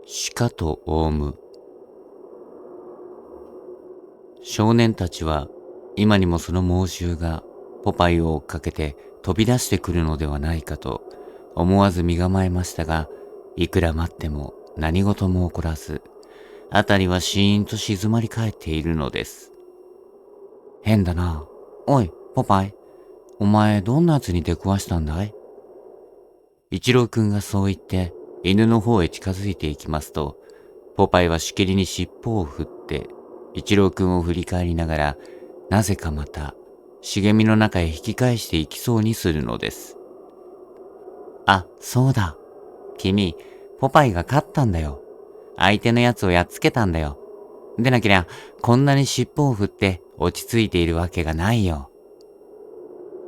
鹿とオウム。少年たちは今にもその猛獣がポパイを追っかけて飛び出してくるのではないかと思わず身構えましたが、いくら待っても何事も起こらず、辺りはシーンと静まり返っているのです。変だな。おい、ポパイ。お前どんな奴に出くわしたんだい？一郎くんがそう言って犬の方へ近づいていきますと、ポパイはしきりに尻尾を振って一郎くんを振り返りながら、なぜかまた茂みの中へ引き返していきそうにするのです。あ、そうだ。君、ポパイが勝ったんだよ。相手のやつをやっつけたんだよ。でなけりゃ、こんなに尻尾を振って落ち着いているわけがないよ。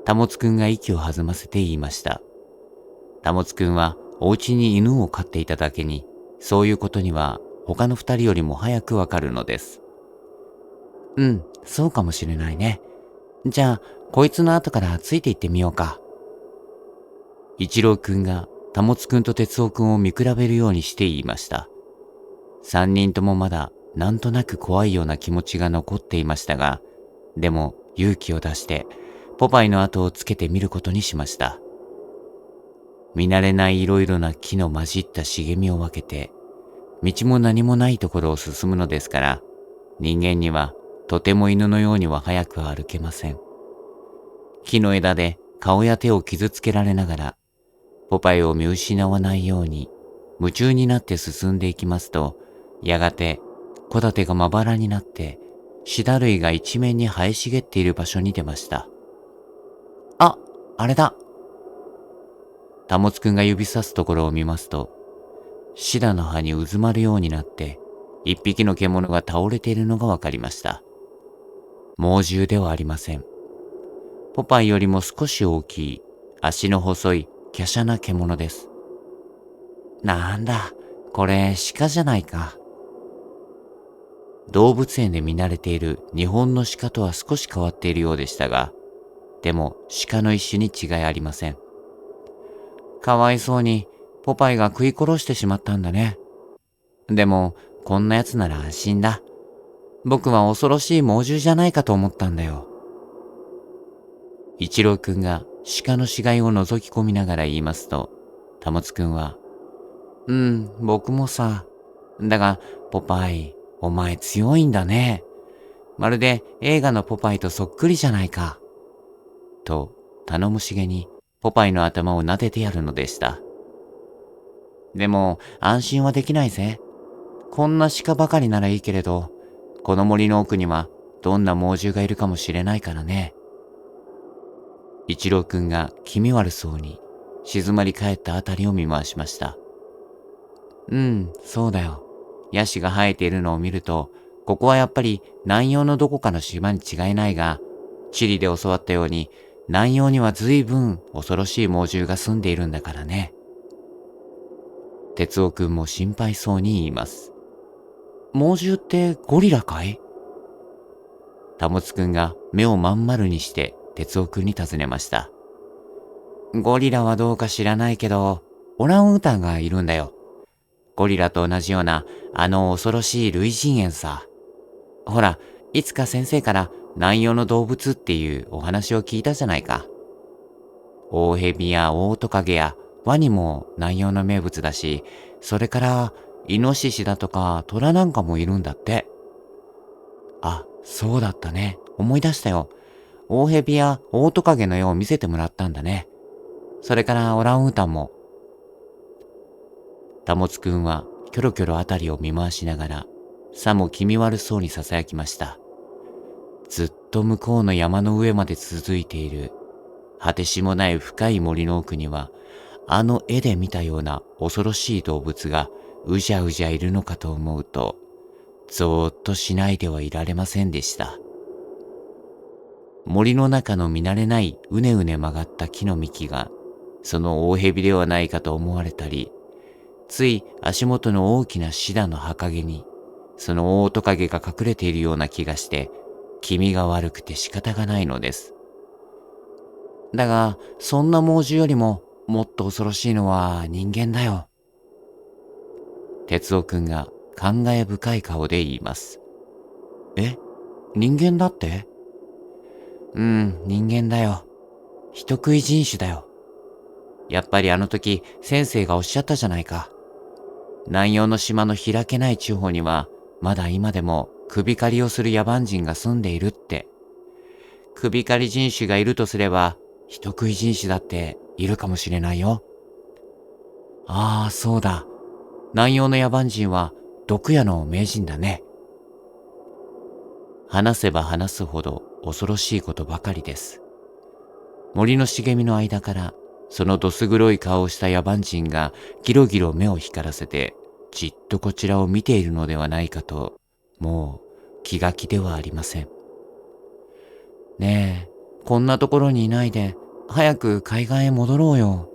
保くんが息を弾ませて言いました。保くんはお家に犬を飼っていただけに、そういうことには他の二人よりも早くわかるのです。うん、そうかもしれないね。じゃあ、こいつの後からついていってみようか。一郎くんが保くんと哲夫くんを見比べるようにして言いました。三人ともまだなんとなく怖いような気持ちが残っていましたが、でも勇気を出してポパイの後をつけてみることにしました。見慣れないいろいろな木の混じった茂みを分けて、道も何もないところを進むのですから、人間にはとても犬のようには早く歩けません。木の枝で顔や手を傷つけられながら、ポパイを見失わないように夢中になって進んでいきますと、やがて木立がまばらになって、シダ類が一面に生え茂っている場所に出ました。あ、あれだ。保くんが指さすところを見ますと、シダの葉に渦まるようになって、一匹の獣が倒れているのがわかりました。猛獣ではありません。ポパイよりも少し大きい、足の細い、華奢な獣です。なんだ、これ鹿じゃないか。動物園で見慣れている日本の鹿とは少し変わっているようでしたが、でも鹿の一種に違いありません。かわいそうに、ポパイが食い殺してしまったんだね。でも、こんな奴なら安心だ。僕は恐ろしい猛獣じゃないかと思ったんだよ。一郎くんが鹿の死骸を覗き込みながら言いますと、保くんは、僕もさ。だが、ポパイ、お前強いんだね。まるで映画のポパイとそっくりじゃないか。と、頼もしげにポパイの頭を撫でてやるのでした。でも、安心はできないぜ。こんな鹿ばかりならいいけれど、この森の奥にはどんな猛獣がいるかもしれないからね。一郎くんが気味悪そうに静まり返ったあたりを見回しました。そうだよ。ヤシが生えているのを見ると、ここはやっぱり南洋のどこかの島に違いないが、チリで教わったように、南洋には随分恐ろしい猛獣が住んでいるんだからね。哲夫くんも心配そうに言います。猛獣ってゴリラかい？保くんが目をまん丸にして哲夫くんに尋ねました。ゴリラはどうか知らないけど、オランウータンがいるんだよ。ゴリラと同じようなあの恐ろしい類人猿さ。ほら、いつか先生から南洋の動物っていうお話を聞いたじゃないか。オオヘビやオオトカゲやワニも南洋の名物だし、それからイノシシだとかトラなんかもいるんだって。あ、そうだったね。思い出したよ。オオヘビやオオトカゲの絵を見せてもらったんだね。それからオランウータンも。保くんはキョロキョロあたりを見回しながら、さも気味悪そうに囁きました。ずっと向こうの山の上まで続いている果てしもない深い森の奥には、あの絵で見たような恐ろしい動物がうじゃうじゃいるのかと思うと、ぞーっとしないではいられませんでした。森の中の見慣れないうねうね曲がった木の幹が、その大蛇ではないかと思われたり、つい足元の大きなシダの葉陰に、その大トカゲが隠れているような気がして、気味が悪くて仕方がないのです。だが、そんな猛獣よりも、もっと恐ろしいのは人間だよ。哲夫くんが感慨深い顔で言います。え、人間だって？人間だよ。人食い人種だよ。やっぱりあの時先生がおっしゃったじゃないか。南洋の島の開けない地方にはまだ今でも首狩りをする野蛮人が住んでいるって。首狩り人種がいるとすれば人食い人種だっているかもしれないよ。ああ、そうだ。南洋の野蛮人は毒矢の名人だね。話せば話すほど恐ろしいことばかりです。森の茂みの間からそのどす黒い顔をした野蛮人がギロギロ目を光らせてじっとこちらを見ているのではないかと、もう気が気ではありません。ねえ、こんなところにいないで早く海岸へ戻ろうよ。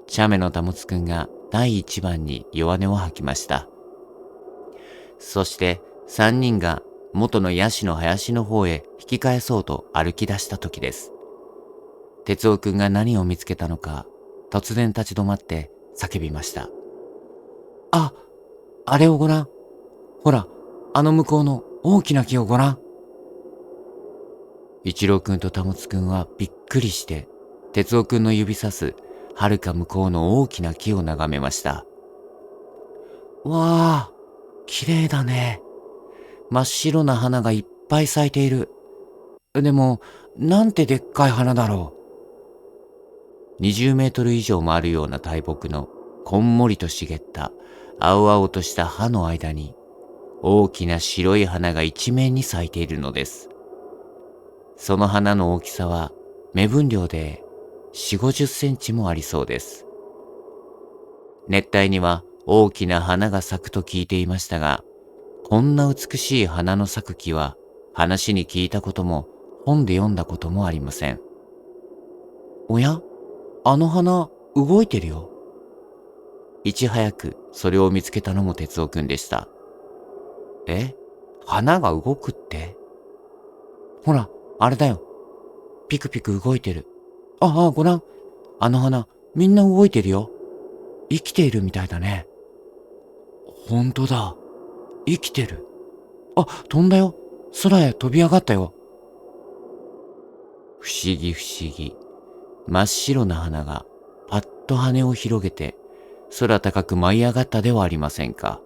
チャメのタモツくんが第一番に弱音を吐きました。そして三人が元のヤシの林の方へ引き返そうと歩き出した時です。哲夫くんが何を見つけたのか、突然立ち止まって叫びました。あ、あれをごらん。ほら、あの向こうの大きな木をごらん。一郎くんと保くんはびっくりして、哲夫くんの指さす遥か向こうの大きな木を眺めました。わあ、綺麗だね。真っ白な花がいっぱい咲いている。でも、なんてでっかい花だろう。20メートル以上もあるような大木のこんもりと茂った青々とした葉の間に大きな白い花が一面に咲いているのです。その花の大きさは目分量で4、50センチもありそうです。熱帯には大きな花が咲くと聞いていましたが、こんな美しい花の咲く木は話に聞いたことも本で読んだこともありません。おや、あの花動いてるよ。いち早くそれを見つけたのも哲夫くんでした。え、花が動くって？ほら、あれだよ。ピクピク動いてる。ああ、ごらん。あの花、みんな動いてるよ。生きているみたいだね。ほんとだ。生きてる。あ、飛んだよ。空へ飛び上がったよ。不思議不思議。真っ白な花がパッと羽を広げて空高く舞い上がったではありませんか。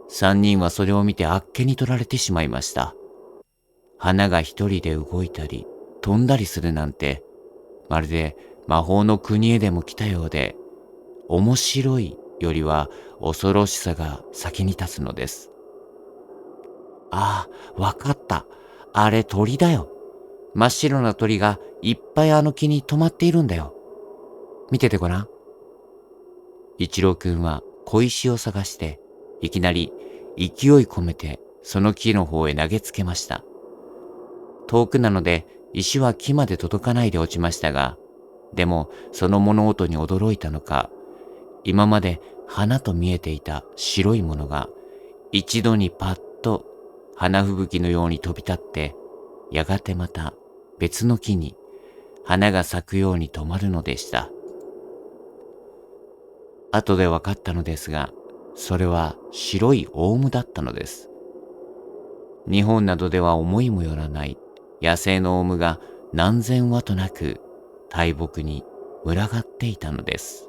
三人はそれを見てあっけに取られてしまいました。花が一人で動いたり飛んだりするなんて、まるで魔法の国へでも来たようで、面白いよりは恐ろしさが先に立つのです。ああ、わかった。あれ鳥だよ。真っ白な鳥がいっぱいあの木に止まっているんだよ。見ててごらん。一郎くんは小石を探して、いきなり勢い込めてその木の方へ投げつけました。遠くなので石は木まで届かないで落ちましたが、でもその物音に驚いたのか、今まで花と見えていた白いものが一度にパッと花吹雪のように飛び立って、やがてまた別の木に花が咲くように止まるのでした。後で分かったのですが、それは白いオウムだったのです。日本などでは思いもよらない野生のオウムが何千羽となく大木に群がっていたのです。